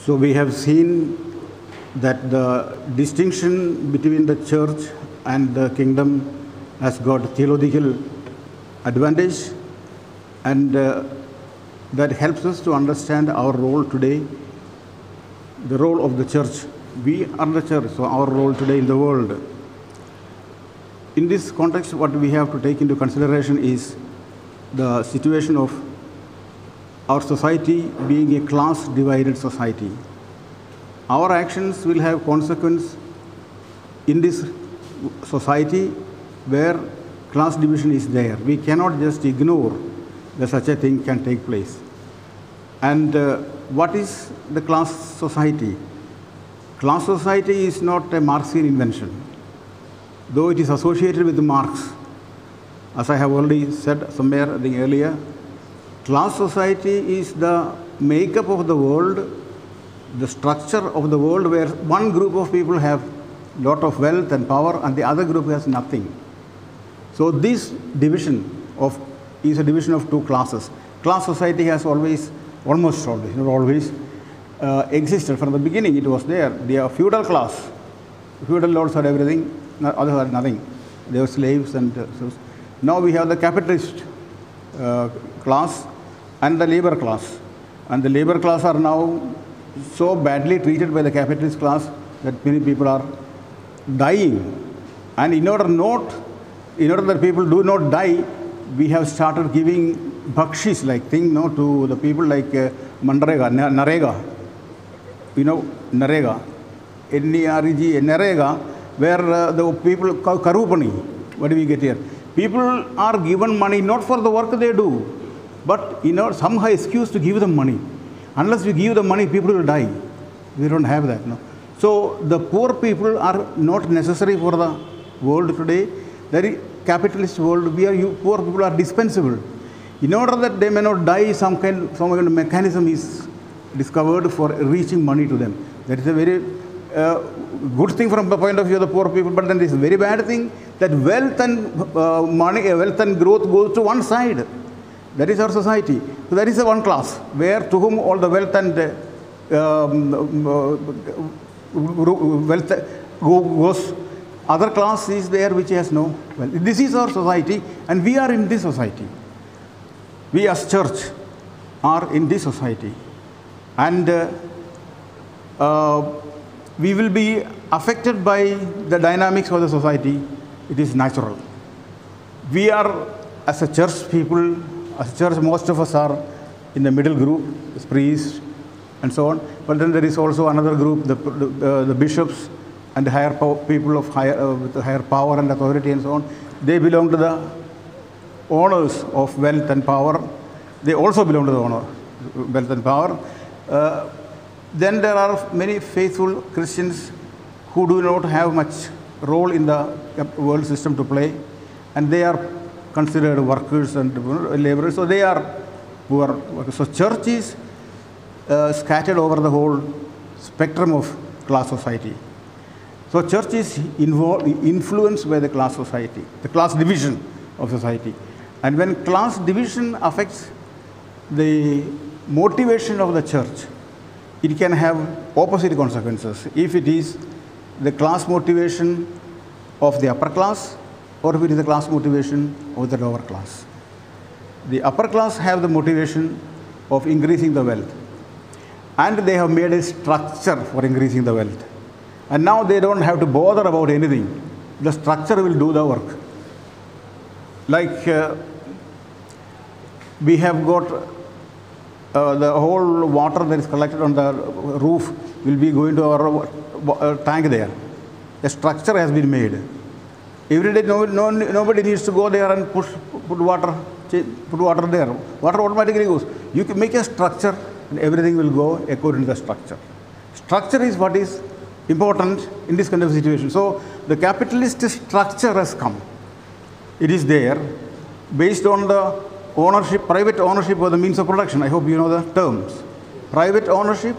So we have seen that the distinction between the church and the kingdom has got theological advantage, and that helps us to understand our role today, the role of the church. We are the church, so our role today in the world. In this context, what we have to take into consideration is the situation of our society being a class-divided society. Our actions will have consequence in this society where class division is there. We cannot just ignore that such a thing can take place. And what is the class society? Class society is not a Marxian invention, though it is associated with Marx. As I have already said somewhere, I think earlier, class society is the makeup of the world, the structure of the world where one group of people have a lot of wealth and power and the other group has nothing. So this division is a division of two classes. Class society has almost always, not always, existed. From the beginning it was there. The feudal class, feudal lords had everything, others had nothing. They were slaves. And so now we have the capitalist class and the labor class. And the labor class are now so badly treated by the capitalist class that many people are dying. And in order that people do not die, we have started giving bakshis like thing to the people like Narega. You know, Narega. N-E-R-E-G, Narega, where the people, Karupani, what do we get here? People are given money not for the work they do, but somehow excuse to give them money. Unless we give them money, people will die. We don't have that. No? So the poor people are not necessary for the world today. The capitalist world, poor people are dispensable. In order that they may not die, some kind of mechanism is discovered for reaching money to them. That is a very good thing from the point of view of the poor people, but then it is a very bad thing that wealth and money, wealth and growth goes to one side. That is our society. So that is the one class where to whom all the wealth and wealth goes. Other class is there which has no wealth. This is our society, and we are in this society. We as church are in this society, and we will be affected by the dynamics of the society. It is natural. We are, as a church people, as a church, most of us are in the middle group, as priests and so on. But then there is also another group, the bishops and the higher people of with higher power and authority and so on. They belong to the owners of wealth and power. They also belong to the owner of wealth and power. Then there are many faithful Christians who do not have much role in the world system to play, and they are considered workers and laborers, so they are poor. So church is scattered over the whole spectrum of class society. So church is influenced by the class society, the class division of society. And when class division affects the motivation of the church, it can have opposite consequences. If it is the class motivation of the upper class, or if it is the class motivation of the lower class. The upper class have the motivation of increasing the wealth, and they have made a structure for increasing the wealth. And now they don't have to bother about anything. The structure will do the work. Like we have got the whole water that is collected on the roof will be going to our tank there. A structure has been made. Every day, nobody needs to go there and put water there. Water automatically goes. You can make a structure, and everything will go according to the structure. Structure is what is important in this kind of situation. So the capitalist structure has come. It is there, based on the ownership, private ownership of the means of production. I hope you know the terms. Private ownership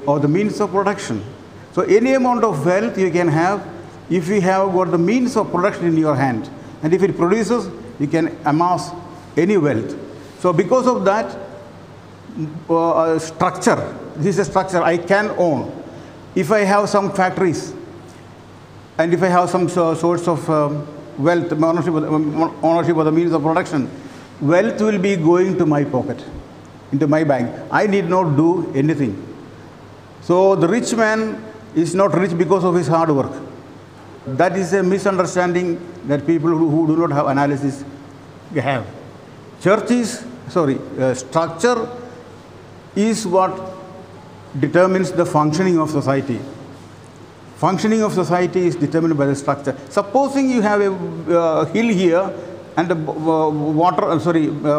of the means of production. So any amount of wealth you can have if you have got the means of production in your hand. And if it produces, you can amass any wealth. So because of that, structure. This is a structure I can own. If I have some factories and if I have some source of wealth, ownership of the means of production, wealth will be going to my pocket, into my bank. I need not do anything. So the rich man is not rich because of his hard work. That is a misunderstanding that people who do not have analysis have. Structure is what determines the functioning of society. Functioning of society is determined by the structure. Supposing you have a hill here and a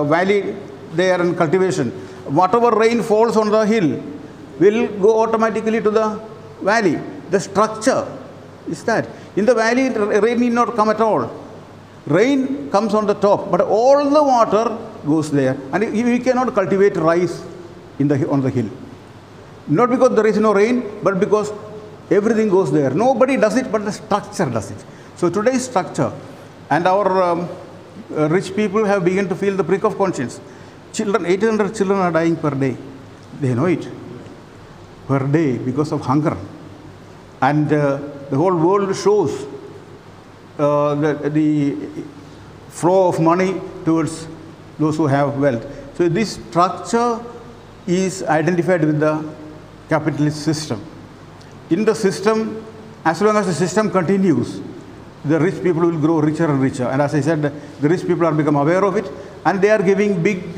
valley there in cultivation. Whatever rain falls on the hill will go automatically to the valley. The structure is that. In the valley, rain need not come at all. Rain comes on the top, but all the water goes there. And we cannot cultivate rice on the hill. Not because there is no rain, but because everything goes there. Nobody does it, but the structure does it. So today's structure, and our rich people have begun to feel the prick of conscience. 800 children are dying per day. They know it. Per day because of hunger. And the whole world shows the flow of money towards those who have wealth. So this structure is identified with the capitalist system. In the system, as long as the system continues, the rich people will grow richer and richer. And as I said, the rich people are become aware of it, and they are giving big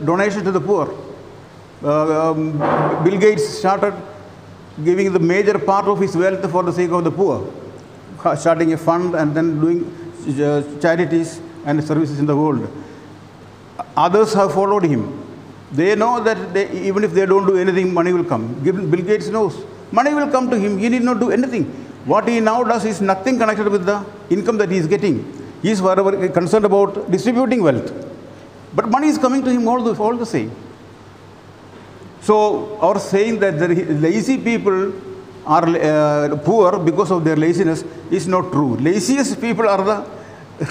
donations to the poor. Bill Gates started giving the major part of his wealth for the sake of the poor, starting a fund and then doing charities and services in the world. Others have followed him. They know that even if they don't do anything, money will come. Bill Gates knows. Money will come to him. He need not do anything. What he now does is nothing connected with the income that he is getting. He is forever concerned about distributing wealth. But money is coming to him all the same. So our saying that the lazy people are poor because of their laziness is not true. Laziest people are the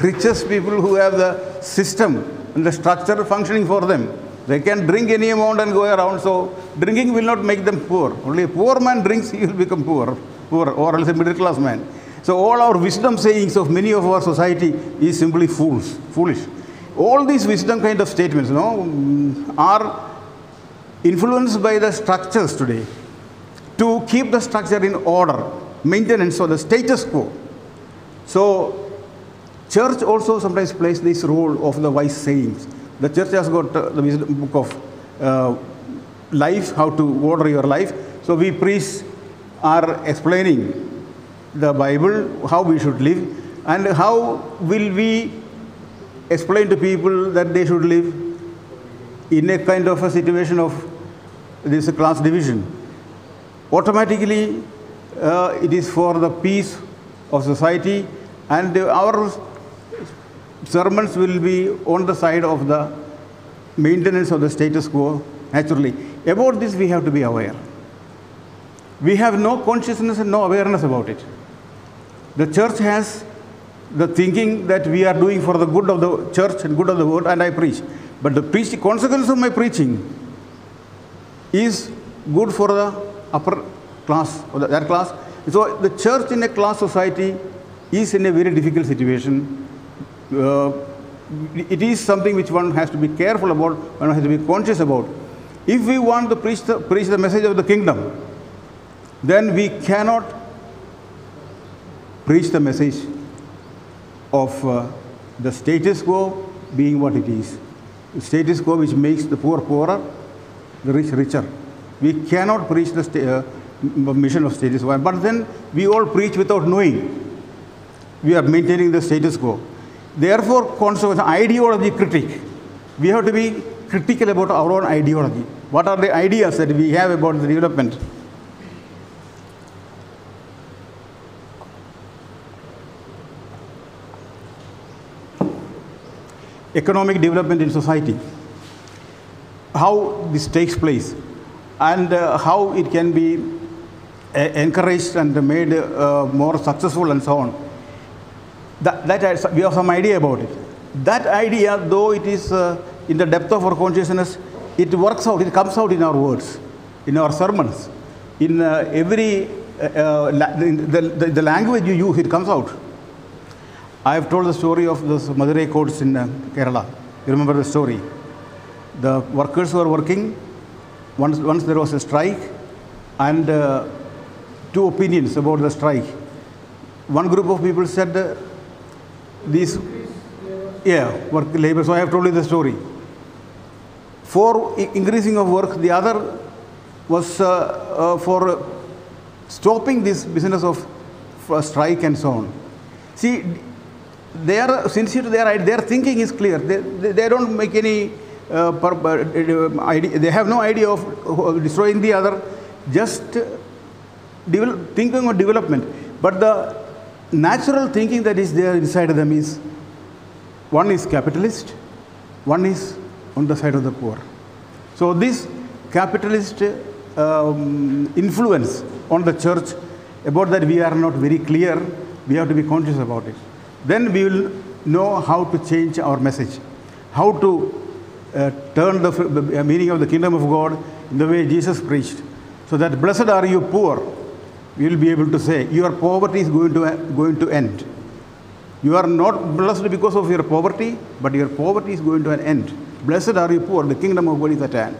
richest people who have the system and the structure functioning for them. They can drink any amount and go around, so drinking will not make them poor. Only a poor man drinks, he will become poor, or else a middle class man. So all our wisdom sayings of many of our society is simply foolish. All these wisdom kind of statements, are influenced by the structures today. To keep the structure in order, maintenance of the status quo. So church also sometimes plays this role of the wise sayings. The church has got the wisdom book of life, how to order your life. So we priests are explaining the Bible, how we should live, and how will we explain to people that they should live in a kind of a situation of this class division. Automatically, it is for the peace of society, and our sermons will be on the side of the maintenance of the status quo, naturally. About this, we have to be aware. We have no consciousness and no awareness about it. The church has the thinking that we are doing for the good of the church and good of the world, and I preach. But the consequence of my preaching is good for the upper class, or that class. So the church in a class society is in a very difficult situation. It is something which one has to be careful about, one has to be conscious about. If we want to preach the message of the kingdom, then we cannot preach the message of the status quo being what it is. The status quo which makes the poor poorer, the rich richer. We cannot preach the mission of status quo. But then we all preach without knowing. We are maintaining the status quo. Therefore, ideology critic. We have to be critical about our own ideology. What are the ideas that we have about the development? Economic development in society. How this takes place, and how it can be encouraged and made more successful and so on. That we have some idea about it. That idea, though it is in the depth of our consciousness, it works out, it comes out in our words, in our sermons, in every, the language you use, it comes out. I have told the story of those Madurai courts in Kerala. You remember the story? The workers were working, once there was a strike, and two opinions about the strike. One group of people said, work labor, so I have told you the story. For increasing of work, the other was for stopping this business of strike and so on. See, they are sincere to their thinking is clear. They don't make any idea. They have no idea of destroying the other, just thinking of development. But the natural thinking that is there inside of them is, one is capitalist, one is on the side of the poor. So this capitalist influence on the church, about that we are not very clear. We have to be conscious about it. Then we will know how to change our message, how to turn the meaning of the kingdom of God in the way Jesus preached. So that blessed are you poor, we will be able to say, your poverty is going to end. You are not blessed because of your poverty, but your poverty is going to an end. Blessed are you poor, the kingdom of God is at hand.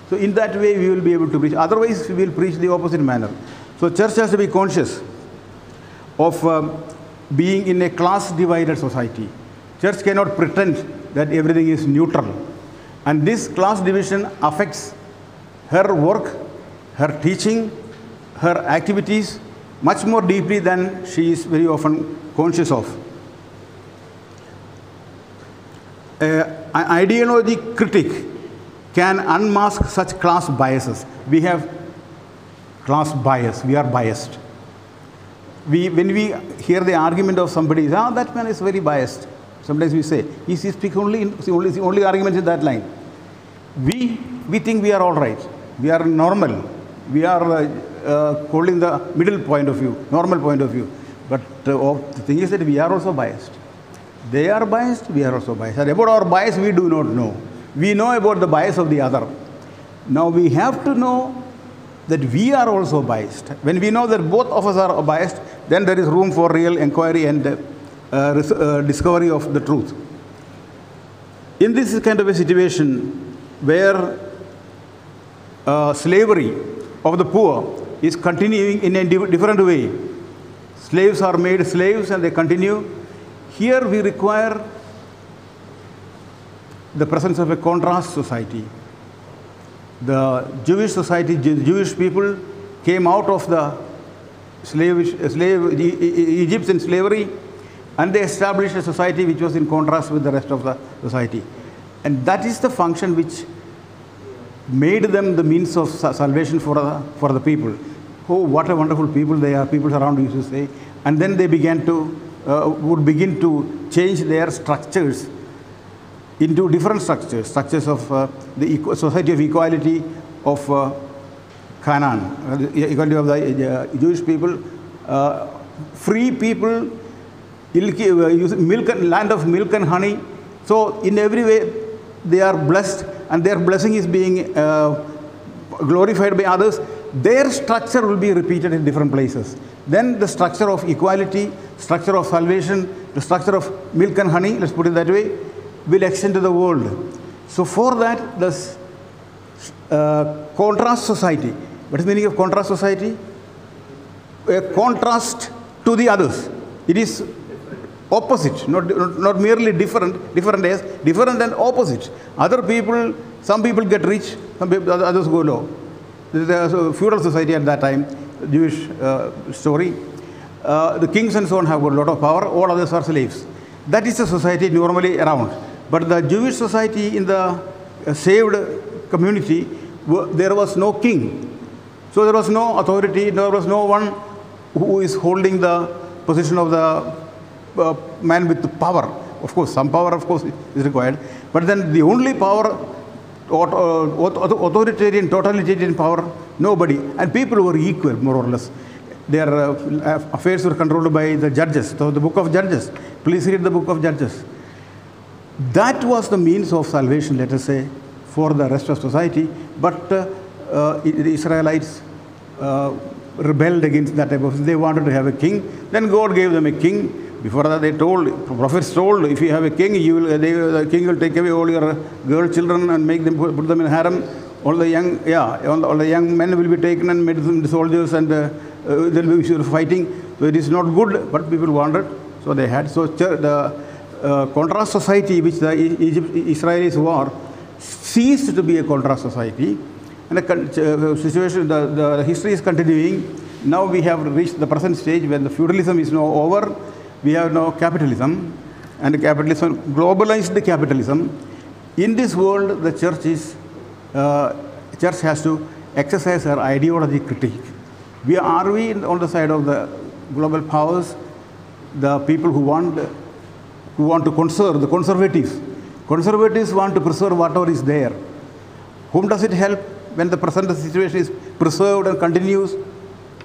So in that way we will be able to preach. Otherwise we will preach the opposite manner. So church has to be conscious of being in a class divided society. Church cannot pretend that everything is neutral. And this class division affects her work, her teaching, her activities much more deeply than she is very often conscious of. An ideology critic can unmask such class biases. We have class bias. We are biased. When we hear the argument of somebody, that man is very biased. Sometimes we say, he speaks only arguments in that line. We think we are all right. We are normal. We are holding the middle point of view, normal point of view. But the thing is that we are also biased. They are biased, we are also biased. And about our bias, we do not know. We know about the bias of the other. Now we have to know that we are also biased. When we know that both of us are biased, then there is room for real inquiry and discovery of the truth. In this kind of a situation where slavery of the poor is continuing in a different way, slaves are made slaves and they continue. Here we require the presence of a contrast society. The Jewish society, Jewish people came out of the Egyptian slavery, and they established a society which was in contrast with the rest of the society. And that is the function which made them the means of salvation for the people. Oh, what a wonderful people they are, people around used to say. And then they would begin to change their structures into different structures of the society of equality of Canaan, equality of the Jewish people, free people, land of milk and honey. So in every way they are blessed, and their blessing is being glorified by others. Their structure will be repeated in different places. Then the structure of equality, structure of salvation, the structure of milk and honey, let's put it that way, will extend to the world. So for that, this contrast society. What is the meaning of contrast society? A contrast to the others. It is opposite, not merely different as different and opposite. Other people, some people get rich, others go low. There was a feudal society at that time, Jewish story. The kings and so on have got a lot of power, all others are slaves. That is the society normally around. But the Jewish society in the saved community, there was no king. So there was no authority, there was no one who is holding the position of the man with the power. Of course, some power, of course, is required. But then the only power, authoritarian, totalitarian power, nobody. And people were equal, more or less. Their affairs were controlled by the judges. So the book of Judges. Please read the book of Judges. That was the means of salvation, let us say, for the rest of society. But the Israelites rebelled against that type of. They wanted to have a king. Then God gave them a king. Before that, they told, prophets told, if you have a king, the king will take away all your girl children and make them put them in harem. All the young men will be taken and made them soldiers, and they'll be fighting. So it is not good, but people wanted, so they had. So the contrast society which the Israelis were ceased to be a contrast society, and the situation, the history is continuing. Now we have reached the present stage when the feudalism is now over. We have now capitalism, and capitalism, globalized capitalism. In this world, the church has to exercise her ideology critique. Are we on the side of the global powers, the people who want to conserve, the conservatives? Conservatives want to preserve whatever is there. Whom does it help when the present situation is preserved and continues?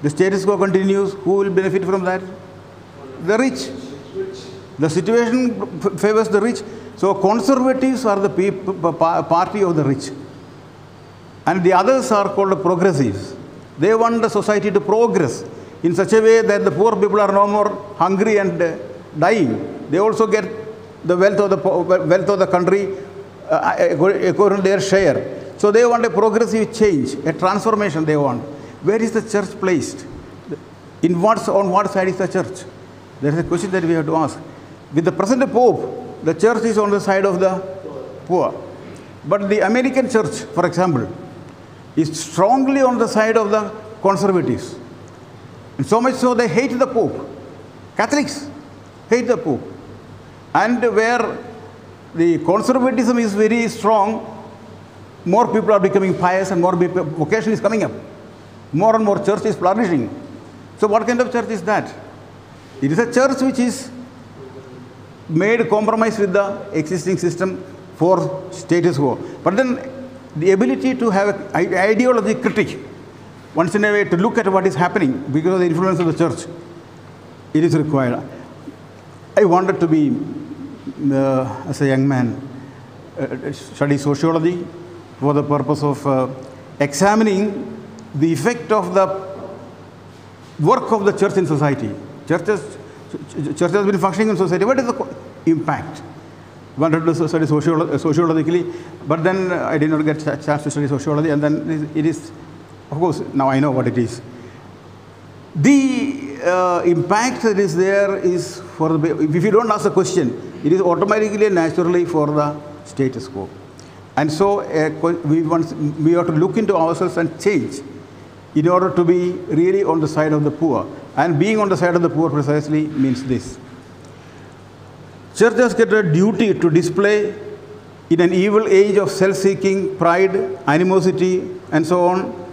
The status quo continues. Who will benefit from that? The rich. The situation favors the rich. So conservatives are the party of the rich. And the others are called progressives. They want the society to progress in such a way that the poor people are no more hungry and dying. They also get the wealth of the country according to their share. So they want a progressive change, a transformation they want. Where is the church placed? On what side is the church? There is a question that we have to ask. With the present Pope, the church is on the side of the poor. But the American church, for example, is strongly on the side of the conservatives. And so much so they hate the Pope. Catholics hate the Pope. And where the conservatism is very strong, more people are becoming pious and more vocation is coming up. More and more church is flourishing. So what kind of church is that? It is a church which is made compromise with the existing system for status quo. But then the ability to have an ideology critique, once in a way to look at what is happening because of the influence of the church, it is required. I wanted to be, as a young man, study sociology for the purpose of examining the effect of the work of the church in society. Church has been functioning in society. What is the impact? I wanted to study sociologically, but then I did not get a chance to study sociology, and then it is, of course, now I know what it is. The impact that is there is for the, if you don't ask a question, it is automatically and naturally for the status quo. And so we have to look into ourselves and change in order to be really on the side of the poor. And being on the side of the poor precisely means this. Church has got a duty to display in an evil age of self-seeking, pride, animosity, and so on,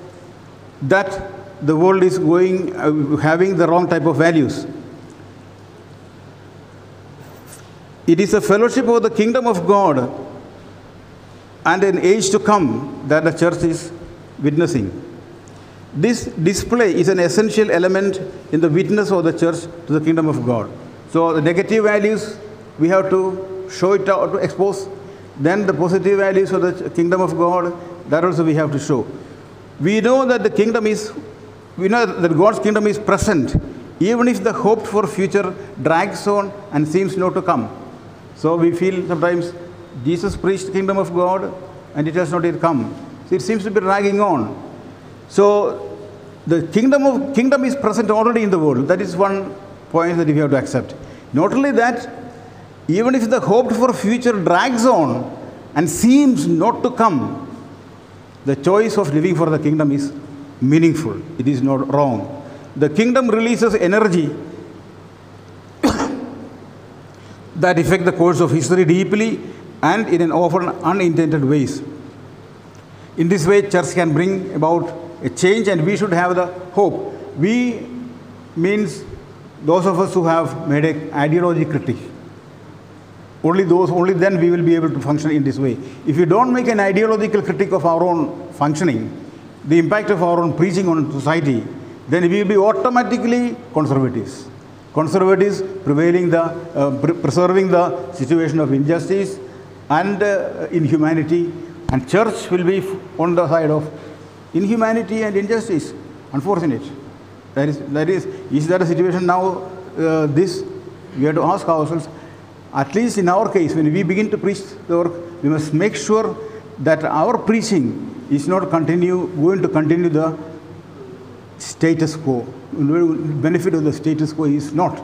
that the world is going, having the wrong type of values. It is a fellowship of the kingdom of God and an age to come that the church is witnessing. This display is an essential element in the witness of the church to the kingdom of God. So the negative values, we have to show it out, to expose. Then the positive values of the kingdom of God, that also we have to show. We know that that God's kingdom is present, even if the hoped for future drags on and seems not to come. So we feel sometimes Jesus preached the kingdom of God and it has not yet come. So it seems to be dragging on. So the kingdom is present already in the world. That is one point that we have to accept. Not only that, even if the hoped for future drags on and seems not to come, the choice of living for the kingdom is meaningful. It is not wrong. The kingdom releases energy that affect the course of history deeply and in an often unintended ways. In this way, church can bring about a change, and we should have the hope. We means those of us who have made an ideology critique. Only then we will be able to function in this way. If we don't make an ideological critique of our own functioning, the impact of our own preaching on society, then we will be automatically conservatives. Conservatives preserving the situation of injustice and inhumanity And church will be on the side of inhumanity and injustice. Unfortunate. Is there a situation now, we have to ask ourselves, at least in our case, when we begin to preach the work, we must make sure that our preaching is not going to continue the status quo. The benefit of the status quo is not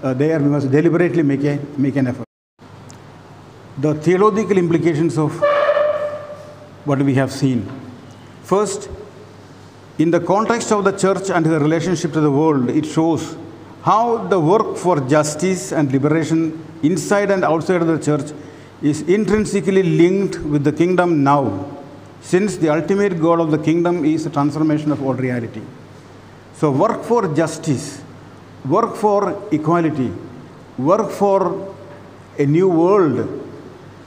there. We must deliberately make an effort. The theological implications of what we have seen. First, in the context of the church and her relationship to the world, it shows how the work for justice and liberation inside and outside of the church is intrinsically linked with the kingdom now, since the ultimate goal of the kingdom is the transformation of all reality. So work for justice, work for equality, work for a new world,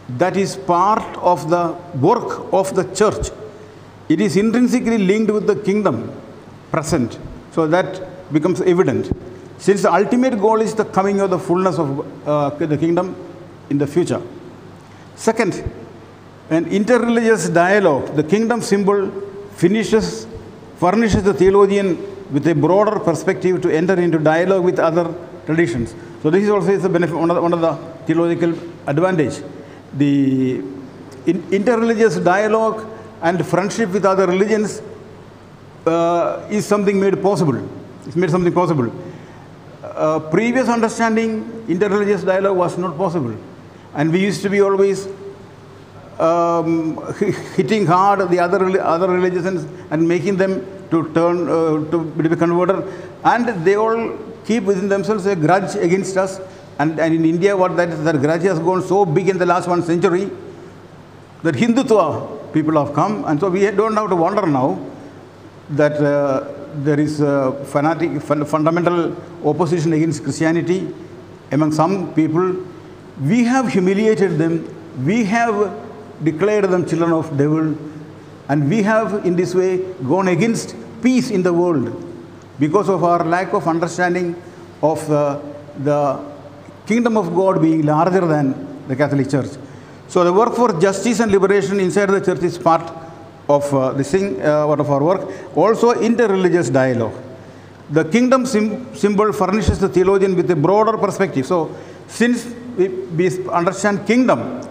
that is part of the work of the church. It is intrinsically linked with the kingdom present. So that becomes evident. Since the ultimate goal is the coming of the fullness of the kingdom in the future. Second, an interreligious dialogue. The kingdom symbol furnishes the theologian with a broader perspective to enter into dialogue with other traditions. So this is also the benefit, one of the theological advantage. The interreligious dialogue and friendship with other religions is something made possible. It's made something possible. Previous understanding, interreligious dialogue was not possible. And we used to be always hitting hard the other religions and making them to turn to be converted. And they all keep within themselves a grudge against us. And in India, that grudge has gone so big in the last 1 century that Hindutva people have come. And so we don't have to wonder now that there is fundamental opposition against Christianity among some people. We have humiliated them. We have declared them children of devil. And we have in this way gone against peace in the world because of our lack of understanding of the kingdom of God being larger than the Catholic Church. So the work for justice and liberation inside the church is part of of our work. Also interreligious dialogue. The kingdom symbol furnishes the theologian with a broader perspective. So since we understand kingdom,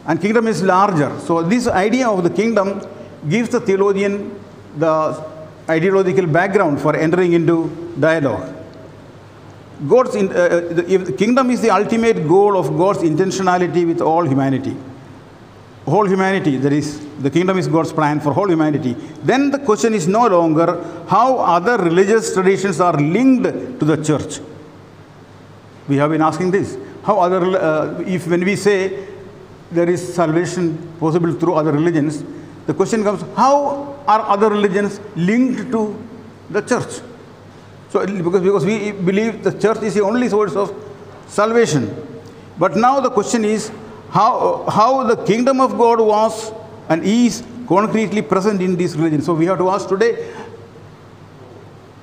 and kingdom is larger, so this idea of the kingdom gives the theologian the ideological background for entering into dialogue. If the kingdom is the ultimate goal of God's intentionality with all humanity. Whole humanity, that is, the kingdom is God's plan for whole humanity. Then the question is no longer how other religious traditions are linked to the church. We have been asking this. How when we say there is salvation possible through other religions, the question comes, how are other religions linked to the church? So, because we believe the church is the only source of salvation. But now the question is how the kingdom of God was and is concretely present in these religions. So we have to ask today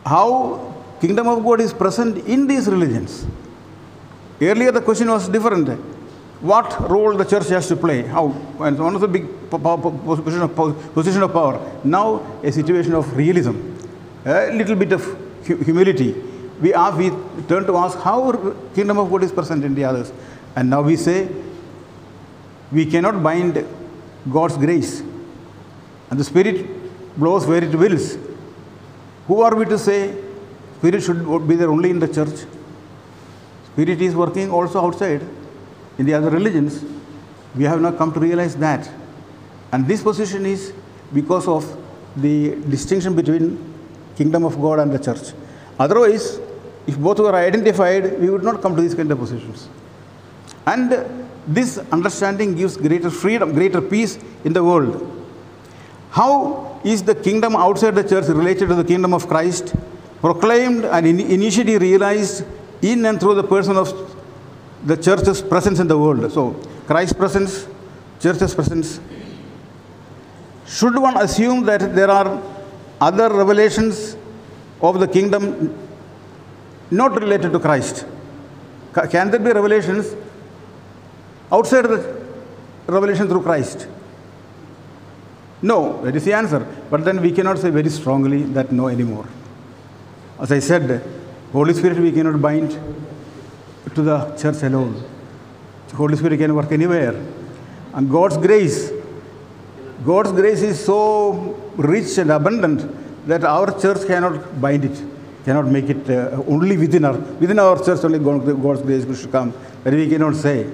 how kingdom of God is present in these religions. Earlier the question was different. What role the church has to play? How? And one of the big position of power. Now a situation of realism, a little bit of humility. We turn to ask how kingdom of God is present in the others. And now we say we cannot bind God's grace. And the Spirit blows where it wills. Who are we to say Spirit should be there only in the church? Spirit is working also outside in the other religions. We have now come to realize that. And this position is because of the distinction between kingdom of God and the church. Otherwise, if both were identified, we would not come to these kind of positions. And this understanding gives greater freedom, greater peace in the world. How is the kingdom outside the church related to the kingdom of Christ, proclaimed and initially realized in and through the person of the church's presence in the world? So, Christ's presence, church's presence. Should one assume that there are other revelations of the kingdom not related to Christ? Can there be revelations outside the revelation through Christ? No, that is the answer. But then we cannot say very strongly that no anymore. As I said, Holy Spirit we cannot bind to the church alone. Holy Spirit can work anywhere. And God's grace is so rich and abundant that our church cannot bind it, cannot make it only within our church only God's grace should come. That we cannot say.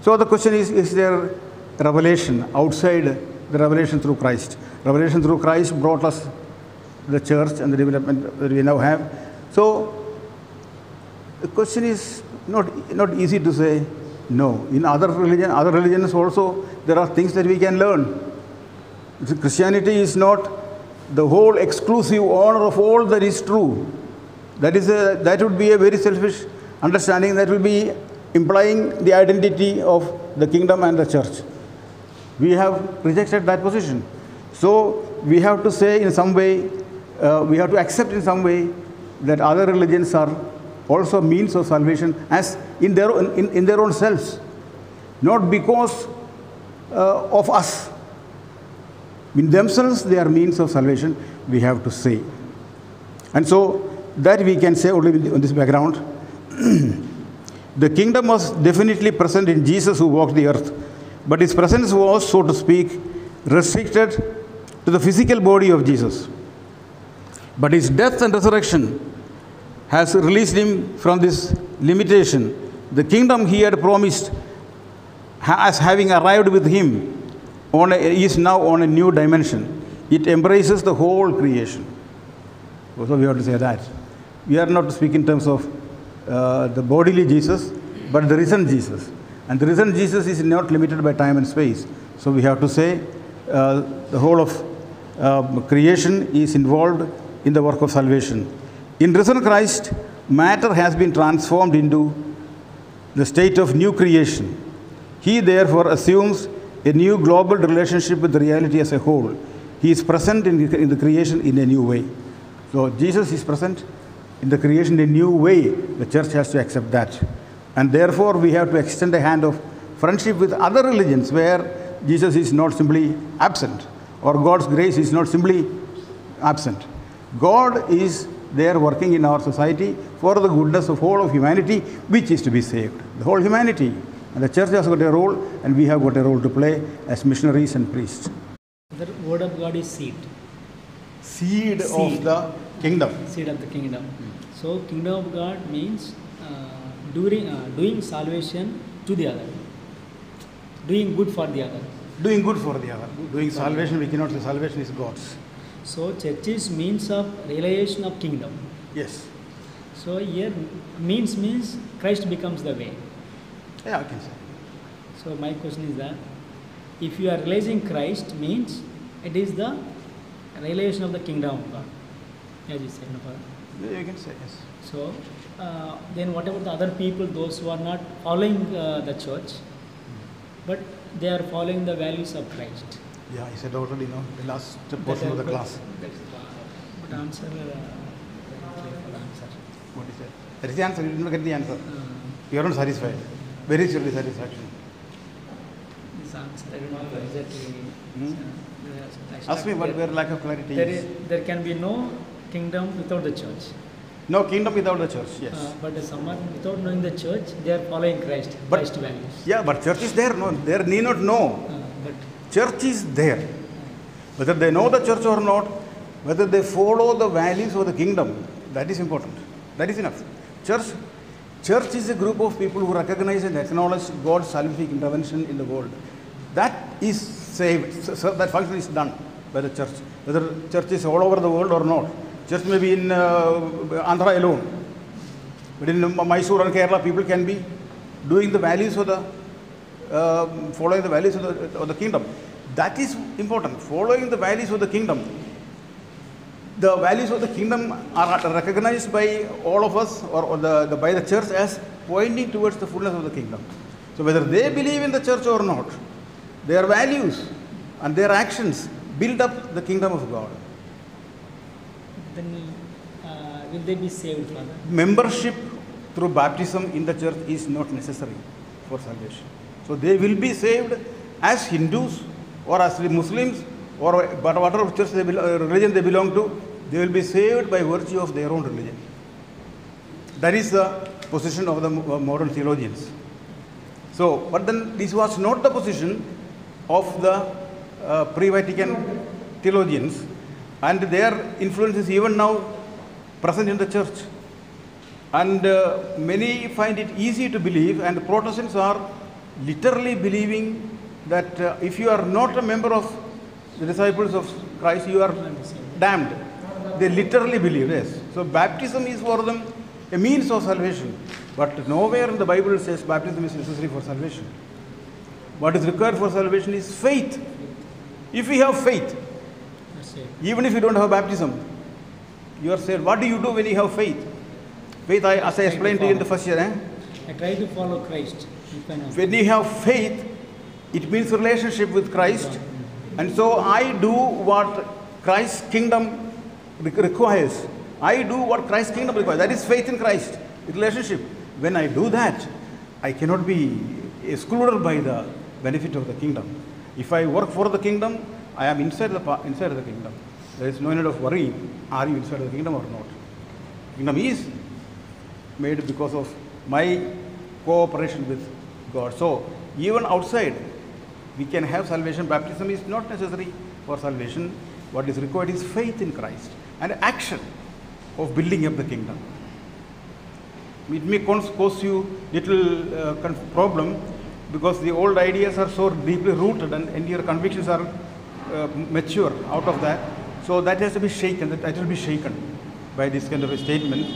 So the question is there revelation outside the revelation through Christ? Revelation through Christ brought us the church and the development that we now have. So the question is not easy to say no. In other religions also, there are things that we can learn. Christianity is not the whole exclusive honor of all that is true. That would be a very selfish understanding. That will be implying the identity of the kingdom and the church. We have rejected that position. So we have to say in some way, we have to accept in some way that other religions are also means of salvation as in their own selves, not because of us. In themselves, they are means of salvation, we have to say. And so that we can say only on this background. The kingdom was definitely present in Jesus who walked the earth, but his presence was, so to speak, restricted to the physical body of Jesus. But his death and resurrection has released him from this limitation. The kingdom he had promised, as having arrived with him, is now on a new dimension. It embraces the whole creation. So we have to say that. We are not to speak in terms of the bodily Jesus, but the risen Jesus. And the risen Jesus is not limited by time and space. So we have to say the whole of creation is involved in the work of salvation. In risen Christ, matter has been transformed into the state of new creation. He therefore assumes a new global relationship with the reality as a whole. He is present in the creation in a new way. So Jesus is present in the creation in a new way. The church has to accept that. And therefore we have to extend a hand of friendship with other religions where Jesus is not simply absent, or God's grace is not simply absent. God is there working in our society for the goodness of whole of humanity, which is to be saved. The whole humanity. And the church has got a role, and we have got a role to play as missionaries and priests. The word of God is seed. Seed of the kingdom. Seed of the kingdom. So kingdom of God means doing salvation to the other. Doing good for the other. Doing good for the other. Doing salvation, we cannot say salvation is God's. So church is means of realization of kingdom. Yes. So here means Christ becomes the way. Yeah, I can say. So my question is that if you are realizing Christ means it is the realization of the kingdom of God. As you said, no problem. Yeah, you can say yes. So then what about the other people, those who are not following the church, but they are following the values of Christ? Yeah, I said already, the last portion of the class. But answer, careful answer. What is that? That is the answer. You did not get the answer. You are not satisfied. Where is your dissatisfaction? This answer, I don't know exactly. Ask me what where lack of clarity is. There can be no kingdom without the church. No kingdom without the church, yes. But someone without knowing the church, they are following Christ values. Yeah, but church is there. No, they need not know. But church is there. Whether they know the church or not, whether they follow the values of the kingdom, that is important. That is enough. Church is a group of people who recognize and acknowledge God's salvific intervention in the world. That is saved. So that function is done by the church. Whether church is all over the world or not. Church may be in Andhra alone. But in Mysore and Kerala, people can be doing the values of the, following the values of the kingdom. That is important. Following the values of the kingdom. The values of the kingdom are recognized by all of us or by the church as pointing towards the fullness of the kingdom. So whether they believe in the church or not, their values and their actions build up the kingdom of God. Then will they be saved, Father? Membership through baptism in the church is not necessary for salvation. So they will be saved as Hindus or as Muslims or whatever church religion they belong to, they will be saved by virtue of their own religion. That is the position of the modern theologians. So, but then this was not the position of the pre-Vatican theologians, and their influence is even now present in the church. And many find it easy to believe, and Protestants are literally believing that if you are not a member of the disciples of Christ, you are damned. They literally believe this. So baptism is for them a means of salvation. But nowhere in the Bible says baptism is necessary for salvation. What is required for salvation is faith. If we have faith, even if you don't have baptism, you are saved. What do you do when you have faith? Faith, as I explained to you in the first year. I try to follow Christ. When you have faith, it means relationship with Christ. And so I do what Christ's kingdom requires. I do what Christ's kingdom requires. That is faith in Christ, relationship. When I do that, I cannot be excluded by the benefit of the kingdom. If I work for the kingdom, I am inside the kingdom. There is no need of worry, are you inside the kingdom or not? Kingdom is made because of my cooperation with God. So even outside, we can have salvation. Baptism is not necessary for salvation. What is required is faith in Christ and action of building up the kingdom. It may cause you little problem because the old ideas are so deeply rooted and your convictions are mature out of that. So that has to be shaken. That will be shaken by this kind of a statement.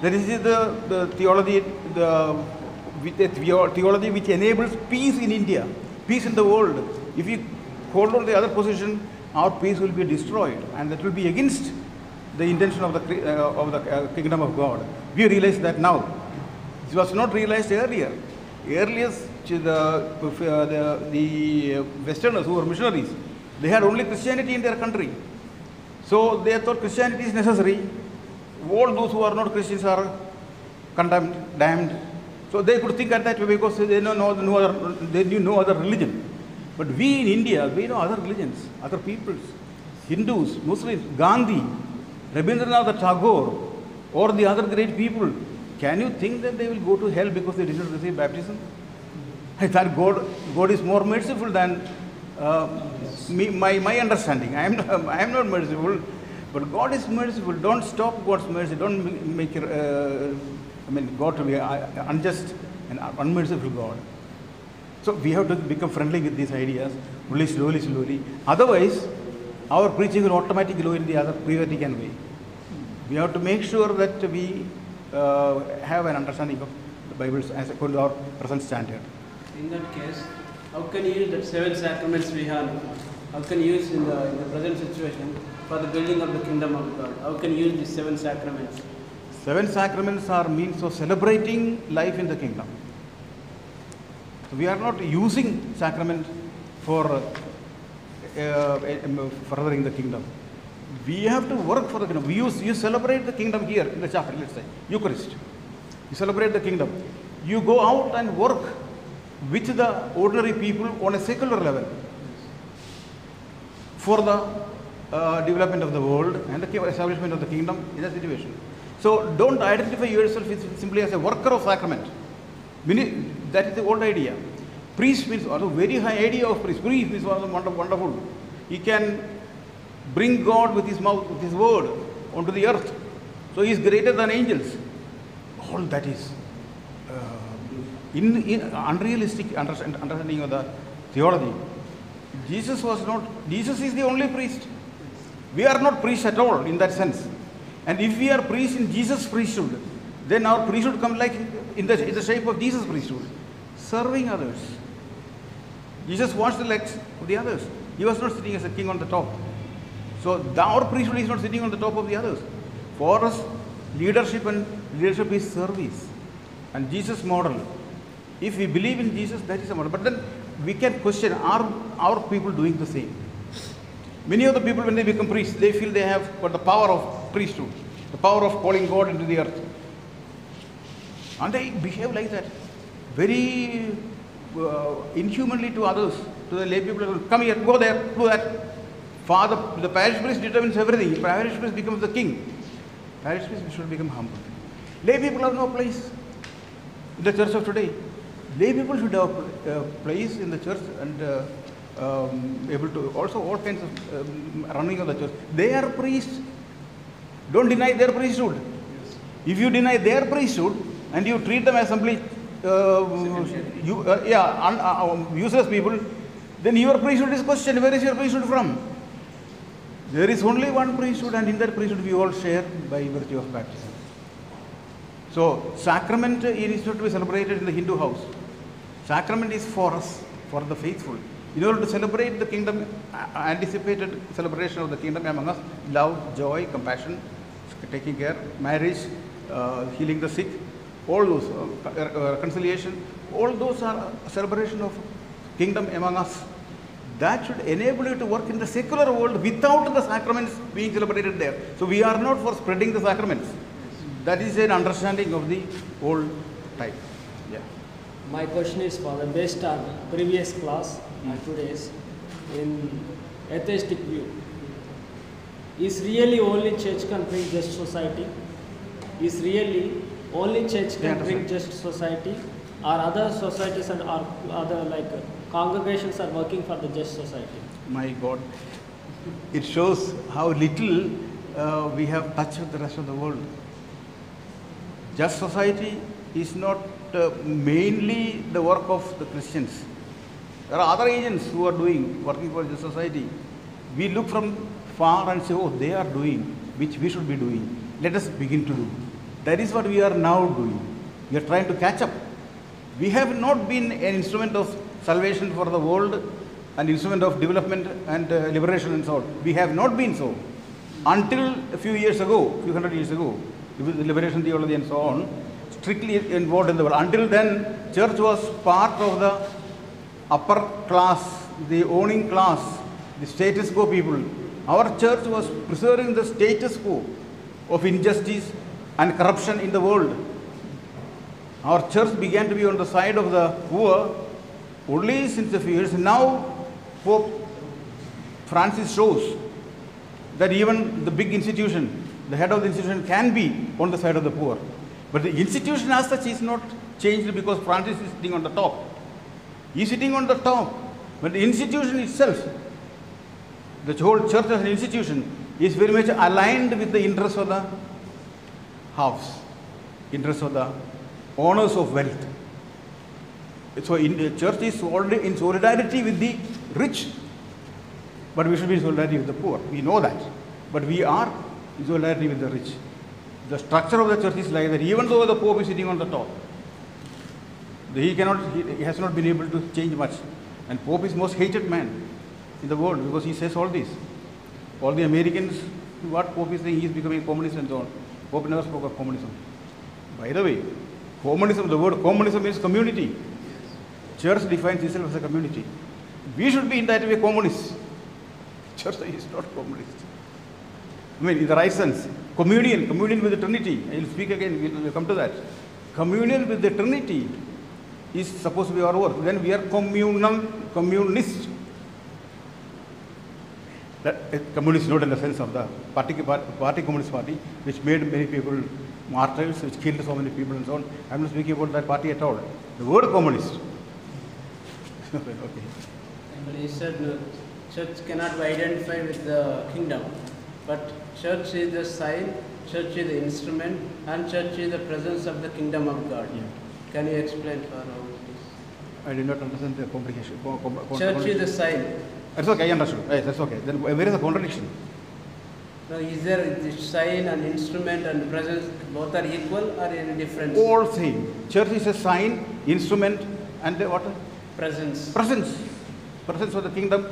That is the theology, theology which enables peace in India, peace in the world. If we hold on the other position, our peace will be destroyed, and that will be against the intention of the kingdom of God. We realize that now. This was not realized earlier. Earlier, the Westerners who were missionaries, they had only Christianity in their country. So they thought Christianity is necessary. All those who are not Christians are condemned, damned. So they could think at that way because they knew no other religion. But we in India, we know other religions, other peoples, Hindus, Muslims, Gandhi, Rabindranath Tagore, or the other great people. Can you think that they will go to hell because they didn't receive baptism? I thought God is more merciful than my understanding. I am not merciful, but God is merciful. Don't stop God's mercy. Don't make God to be unjust and unmerciful God. So we have to become friendly with these ideas, only slowly. Otherwise, our preaching will automatically go in the other pre-Vatican way. We have to make sure that we have an understanding of the Bible as according to our present standard. In that case, how can you use the 7 sacraments we have? How can you use in the present situation for the building of the kingdom of God? How can you use these 7 sacraments? 7 sacraments are means of celebrating life in the kingdom. So we are not using sacrament for furthering the kingdom. We have to work for the kingdom. You celebrate the kingdom here in the chapel, let's say, Eucharist. You celebrate the kingdom. You go out and work with the ordinary people on a secular level for the development of the world and the establishment of the kingdom in that situation. So don't identify yourself simply as a worker of sacrament. That is the old idea. Priest means a very high idea of priest. Priest means wonderful. He can bring God with his mouth, with his word onto the earth. So he is greater than angels. All that is in unrealistic understanding of the theology. Jesus is the only priest. We are not priests at all in that sense. And if we are priests in Jesus' priesthood, then our priesthood comes like in the shape of Jesus' priesthood, serving others. Jesus washed the legs of the others. He was not sitting as a king on the top. So our priesthood is not sitting on the top of the others. For us, leadership is service. And Jesus' model, if we believe in Jesus, that is a model. But then we can question, are our people doing the same? Many of the people, when they become priests, they feel they have got the power of priesthood, the power of calling God into the earth. And they behave like that, very inhumanly to others, to the lay people. Come here, go there, do that. Father, the parish priest determines everything. Parish priest becomes the king. Parish priest should become humble. Lay people have no place in the church of today. Lay people should have a place in the church and able to also all kinds of running of the church. They are priests. Don't deny their priesthood. Yes. If you deny their priesthood and you treat them as simply useless people, then your priesthood is questioned. Where is your priesthood from? There is only one priesthood, and in that priesthood we all share by virtue of baptism. So, sacrament is not to be celebrated in the Hindu house. Sacrament is for us, for the faithful. In order to celebrate the kingdom, anticipated celebration of the kingdom among us, love, joy, compassion, taking care, marriage, healing the sick, all those, reconciliation, all those are a celebration of kingdom among us. That should enable you to work in the secular world without the sacraments being celebrated there. So we are not for spreading the sacraments. That is an understanding of the old type. Yeah. My question is for the based on previous class and today's in atheistic view. Is really only church can bring just society? Is really only church can bring just society? Or other societies and or other like congregations are working for the just society? My God, it shows how little we have touched with the rest of the world. Just society is not mainly the work of the Christians. There are other agents who are working for just society. We look from far and say, oh, they are doing, which we should be doing. Let us begin to do. That is what we are now doing. We are trying to catch up. We have not been an instrument of salvation for the world, an instrument of development and liberation and so on. We have not been so. Until a few hundred years ago, with the liberation theology and so on, strictly involved in the world. Until then, church was part of the upper class, the owning class, the status quo people. Our church was preserving the status quo of injustice and corruption in the world. Our church began to be on the side of the poor only since a few years. Now, Pope Francis shows that even the big institution, the head of the institution can be on the side of the poor. But the institution as such is not changed because Francis is sitting on the top. He is sitting on the top. But the institution itself, the whole church as an institution, is very much aligned with the interests of the house, interests of the owners of wealth. So the church is already in solidarity with the rich, but we should be in solidarity with the poor. We know that. But we are in solidarity with the rich. The structure of the church is like that. Even though the Pope is sitting on the top, he has not been able to change much. And Pope is most hated man in the world because he says all this. All the Americans, what Pope is saying, he is becoming communist and so on. Pope never spoke of communism. By the way, communism, the word communism is community. Church defines itself as a community. We should be in that way communists. Church is not communist. I mean, in the right sense. Communion with the Trinity. I will speak again, we'll come to that. Communion with the Trinity is supposed to be our work. Then we are communists. That communist not in the sense of the party Communist Party, which made many people martyrs, which killed so many people and so on. I'm not speaking about that party at all. The word communist. Okay. But he said church cannot be identified with the kingdom, but church is the sign, church is the instrument, and church is the presence of the kingdom of God. Yeah. Can you explain for how it is? I did not understand the complication. Church is the sign. That's okay, I understood. Yes, that's okay. Then where is the contradiction? Now, is there the sign and instrument and presence both are equal or any difference? All same. Church is a sign, instrument, and what? Presence. Presence of the kingdom.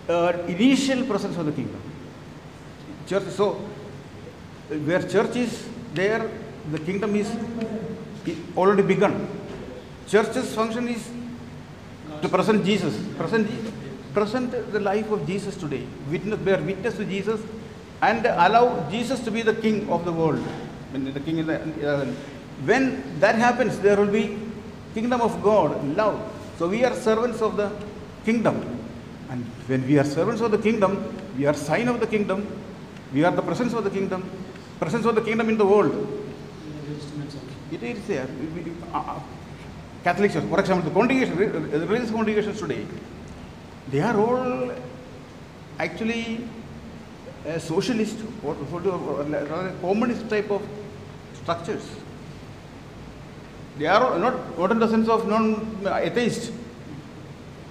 Initial presence of the kingdom. Church. So, where church is there, the kingdom is already begun. Church's function is to present Jesus. Present the life of Jesus today. Bear witness to Jesus and allow Jesus to be the king of the world. The king in the when that happens, there will be kingdom of God, love. So we are servants of the kingdom. And when we are servants of the kingdom, we are sign of the kingdom, we are the presence of the kingdom in the world. It is there. Catholic Church, for example, the congregation, the religious congregations today, they are all actually socialist or communist type of structures. They are not in the sense of non-atheist.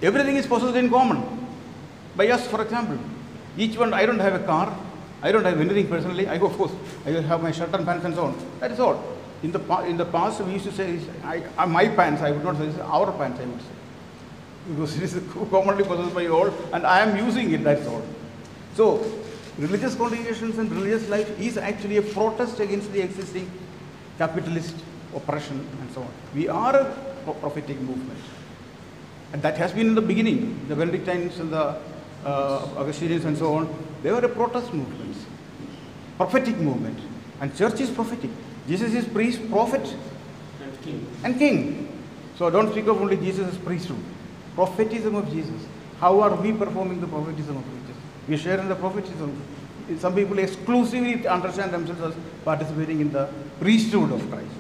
Everything is possessed in common. By us, for example, each one, I don't have a car, I don't have anything personally. I have my shirt and pants and so on. That is all. In the past, we used to say, my pants, I would not say, our pants, I would say. Because it is commonly possessed by all, and I am using it, that's all. So, religious congregations and religious life is actually a protest against the existing capitalist oppression and so on. We are a prophetic movement. And that has been in the beginning. The Benedictines and the Augustinians and so on, they were a protest movement, prophetic movement. And church is prophetic. Jesus is priest, prophet, and king. So don't speak of only Jesus as priesthood. Prophetism of Jesus. How are we performing the prophetism of Jesus? We share in the prophetism. Some people exclusively understand themselves as participating in the priesthood of Christ.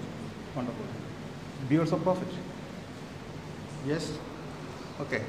Wonderful. Be also prophet. Yes? Okay.